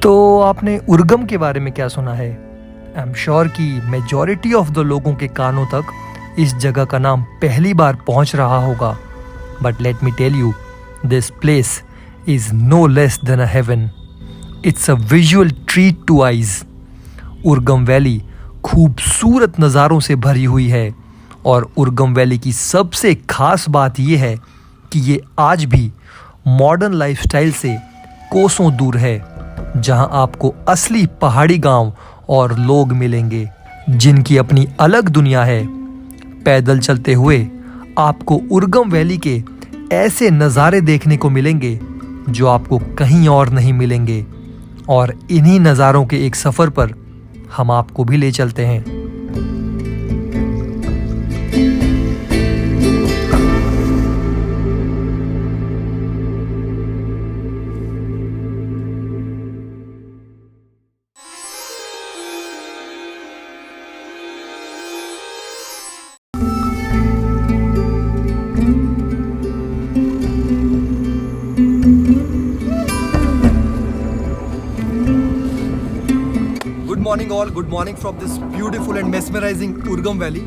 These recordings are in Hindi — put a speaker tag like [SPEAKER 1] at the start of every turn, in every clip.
[SPEAKER 1] तो आपने उर्गम के बारे में क्या सुना है? आई एम श्योर कि मेजॉरिटी ऑफ द लोगों के कानों तक इस जगह का नाम पहली बार पहुंच रहा होगा। But let me tell you, this place is no less than a heaven. It's a visual treat to eyes. Urgam valley खूबसूरत नज़ारों से भरी हुई है और उर्गम वैली की सबसे खास बात यह है कि ये आज भी मॉडर्न लाइफस्टाइल से कोसों दूर है, जहां आपको असली पहाड़ी गांव और लोग मिलेंगे जिनकी अपनी अलग दुनिया है। पैदल चलते हुए आपको उर्गम वैली के ऐसे नज़ारे देखने को मिलेंगे जो आपको कहीं और नहीं मिलेंगे, और इन्हीं नज़ारों के एक सफ़र पर हम आपको भी ले चलते हैं। Good morning from this beautiful and mesmerising Urgam valley.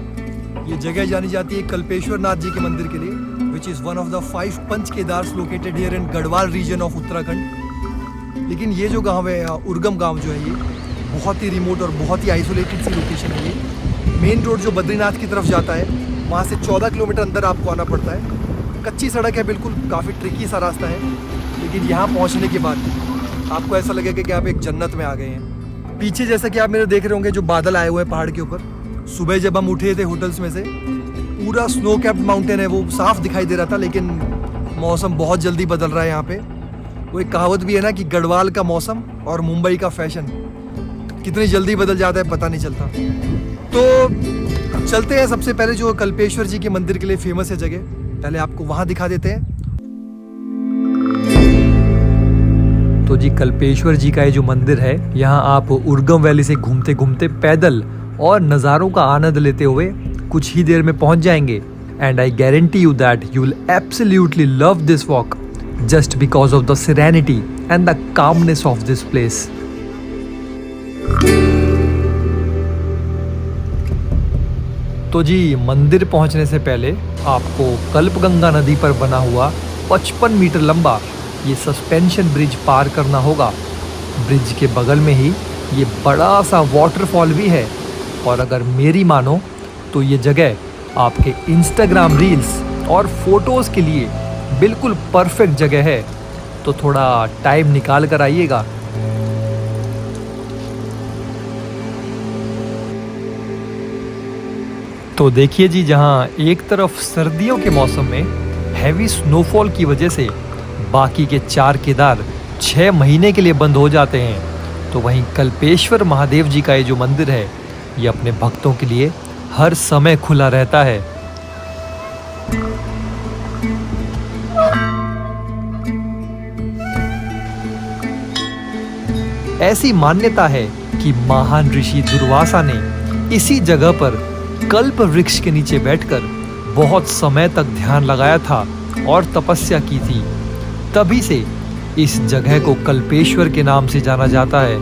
[SPEAKER 1] ये जगह जानी जाती है कल्पेश्वर नाथ जी के मंदिर के लिए, which is one of the 5 पंच Kedars located here in Garhwal region of Uttarakhand. लेकिन ये जो गांव है, उर्गम गांव जो है, ये बहुत ही रिमोट और बहुत ही आइसोलेटेड सी लोकेशन है। ये मेन रोड जो बद्रीनाथ की तरफ जाता है, वहाँ से 14 किलोमीटर अंदर आपको आना पड़ता है। कच्ची सड़क है, बिल्कुल काफ़ी ट्रिकी सा रास्ता है, लेकिन यहाँ पहुँचने के बाद आपको ऐसा लगेगा कि आप एक जन्नत में आ गए हैं। पीछे जैसा कि आप मेरे देख रहे होंगे जो बादल आए हुए हैं पहाड़ के ऊपर, सुबह जब हम उठे थे होटल्स में से, पूरा स्नो कैप्ड माउंटेन है, वो साफ दिखाई दे रहा था, लेकिन मौसम बहुत जल्दी बदल रहा है यहाँ पे। वो एक कहावत भी है ना कि गढ़वाल का मौसम और मुंबई का फैशन कितनी जल्दी बदल जाता है पता नहीं चलता। तो चलते हैं सबसे पहले जो कल्पेश्वर जी के मंदिर के लिए फेमस है जगह, पहले आपको वहाँ दिखा देते हैं। तो जी कल्पेश्वर जी का ये जो मंदिर है, यहाँ आप उर्गम वैली से घूमते घूमते पैदल और नज़ारों का आनंद लेते हुए कुछ ही देर में पहुंच जाएंगे। And I guarantee you that you will absolutely love this walk just because of the serenity and the calmness of this place. तो जी मंदिर पहुंचने से पहले आपको कल्पगंगा नदी पर बना हुआ 55 मीटर लंबा ये सस्पेंशन ब्रिज पार करना होगा। ब्रिज के बगल में ही ये बड़ा सा वाटरफॉल भी है, और अगर मेरी मानो तो ये जगह आपके इंस्टाग्राम रील्स और फोटोज़ के लिए बिल्कुल परफेक्ट जगह है। तो थोड़ा टाइम निकाल कर आइएगा। तो देखिए जी, जहाँ एक तरफ सर्दियों के मौसम में हैवी स्नोफॉल की वजह से बाकी के 4 केदार 6 महीने के लिए बंद हो जाते हैं, तो वहीं कल्पेश्वर महादेव जी का ये जो मंदिर है, ये अपने भक्तों के लिए हर समय खुला रहता है। ऐसी मान्यता है कि महान ऋषि दुर्वासा ने इसी जगह पर कल्प वृक्ष के नीचे बैठकर बहुत समय तक ध्यान लगाया था और तपस्या की थी। तभी से इस जगह को कल्पेश्वर के नाम से जाना जाता है।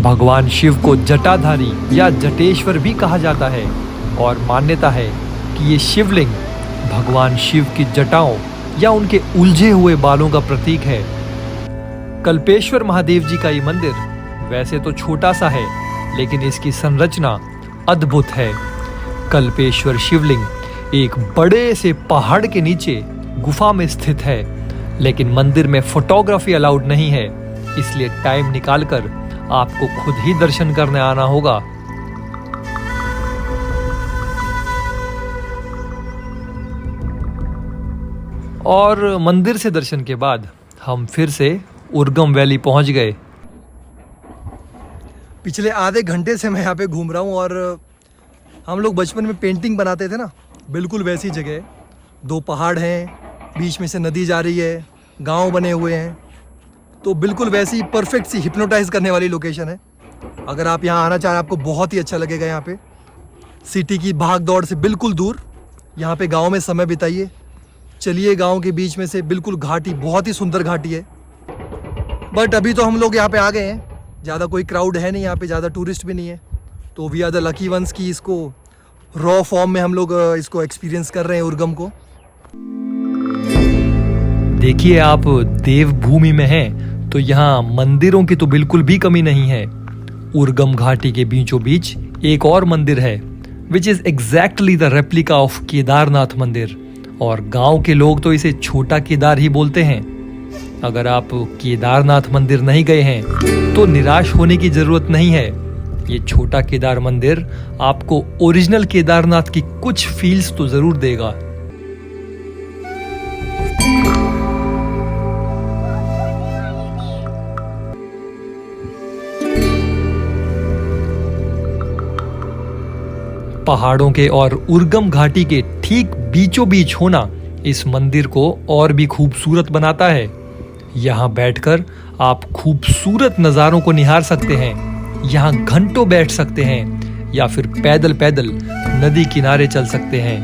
[SPEAKER 1] भगवान शिव को जटाधारी या जटेश्वर भी कहा जाता है, और मान्यता है कि ये शिवलिंग भगवान शिव की जटाओं या उनके उलझे हुए बालों का प्रतीक है। कल्पेश्वर महादेव जी का ये मंदिर वैसे तो छोटा सा है, लेकिन इसकी संरचना अद्भुत है। कल्पेश्वर शिवलिंग एक बड़े से पहाड़ के नीचे गुफा में स्थित है, लेकिन मंदिर में फोटोग्राफी अलाउड नहीं है, इसलिए टाइम निकालकर आपको खुद ही दर्शन करने आना होगा।
[SPEAKER 2] और मंदिर से दर्शन के बाद हम फिर से उर्गम वैली पहुंच गए।
[SPEAKER 1] पिछले आधे घंटे से मैं यहाँ पे घूम रहा हूँ और हम लोग बचपन में पेंटिंग बनाते थे ना, बिल्कुल वैसी जगह है। 2 पहाड़ हैं, बीच में से नदी जा रही है, गांव बने हुए हैं, तो बिल्कुल वैसी परफेक्ट सी हिप्नोटाइज करने वाली लोकेशन है। अगर आप यहाँ आना चाहें आपको बहुत ही अच्छा लगेगा। यहाँ पे सिटी की भाग दौड़ से बिल्कुल दूर यहाँ पे गांव में समय बिताइए। चलिए गांव के बीच में से बिल्कुल घाटी, बहुत ही सुंदर घाटी है। बट अभी तो हम लोग यहाँ पे आ गए हैं, ज़्यादा कोई क्राउड है नहीं यहाँ पे, ज़्यादा टूरिस्ट भी नहीं है, तो we are the lucky ones की इसको रॉ फॉर्म में हम लोग इसको एक्सपीरियंस कर रहे हैं उर्गम को।
[SPEAKER 2] देखिए, आप देवभूमि में हैं तो यहाँ मंदिरों की तो बिल्कुल भी कमी नहीं है। उर्गम घाटी के बीचों बीच एक और मंदिर है which is exactly the replica of Kedarnath मंदिर, और गांव के लोग तो इसे छोटा केदार ही बोलते हैं। अगर आप केदारनाथ मंदिर नहीं गए हैं तो निराश होने की जरूरत नहीं है। ये छोटा केदार मंदिर आपको ओरिजिनल केदारनाथ की कुछ फील्स तो जरूर देगा। पहाड़ों के और उर्गम घाटी के ठीक बीचों बीच होना इस मंदिर को और भी खूबसूरत बनाता है। यहाँ बैठकर आप खूबसूरत नज़ारों को निहार सकते हैं। यहाँ घंटों बैठ सकते हैं या फिर पैदल पैदल नदी किनारे चल सकते हैं।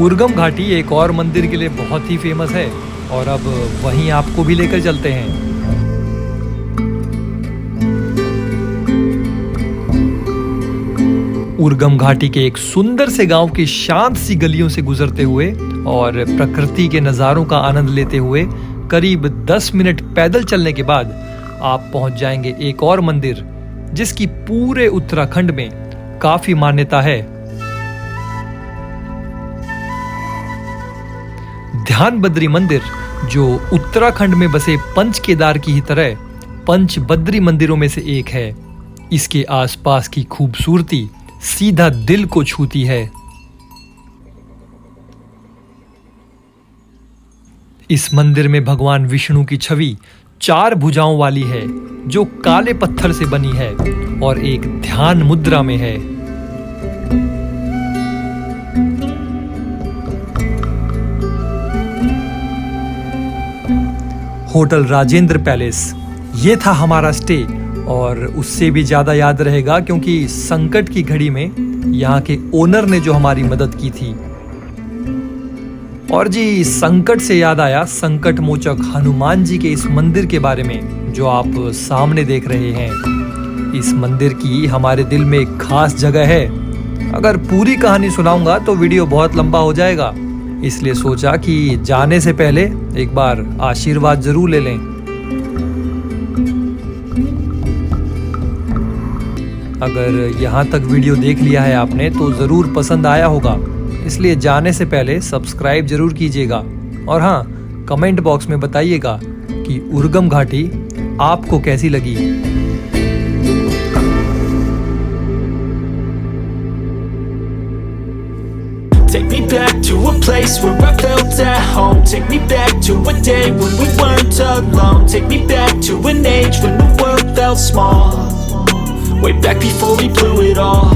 [SPEAKER 2] उर्गम घाटी एक और मंदिर के लिए बहुत ही फेमस है और अब वहीं आपको भी लेकर चलते हैं। उर्गम घाटी के एक सुंदर से गांव की शांत सी गलियों से गुजरते हुए और प्रकृति के नज़ारों का आनंद लेते हुए करीब 10 मिनट पैदल चलने के बाद आप पहुंच जाएंगे एक और मंदिर जिसकी पूरे उत्तराखंड में काफी मान्यता है। ध्यान बद्री मंदिर, जो उत्तराखंड में बसे पंच केदार की ही तरह पंच बद्री मंदिरों में से एक है। इसके आसपास की खूबसूरती सीधा दिल को छूती है। इस मंदिर में भगवान विष्णु की छवि 4 भुजाओं वाली है जो काले पत्थर से बनी है और एक ध्यान मुद्रा में है। होटल राजेंद्र पैलेस, ये था हमारा स्टे और उससे भी ज्यादा याद रहेगा क्योंकि संकट की घड़ी में यहाँ के ओनर ने जो हमारी मदद की थी। और जी, संकट से याद आया संकट मोचक हनुमान जी के इस मंदिर के बारे में जो आप सामने देख रहे हैं। इस मंदिर की हमारे दिल में एक खास जगह है। अगर पूरी कहानी सुनाऊंगा तो वीडियो बहुत लंबा हो जाएगा, इसलिए सोचा कि जाने से पहले एक बार आशीर्वाद जरूर ले लें। अगर यहाँ तक वीडियो देख लिया है आपने तो ज़रूर पसंद आया होगा, इसलिए जाने से पहले सब्सक्राइब जरूर कीजिएगा और हाँ, कमेंट बॉक्स में बताइएगा कि उर्गम घाटी आपको कैसी लगी।
[SPEAKER 3] Take me back to a place where I felt at home. Take me back to a day when we weren't alone. Take me back to an age when the world felt small. Way back before we blew it all.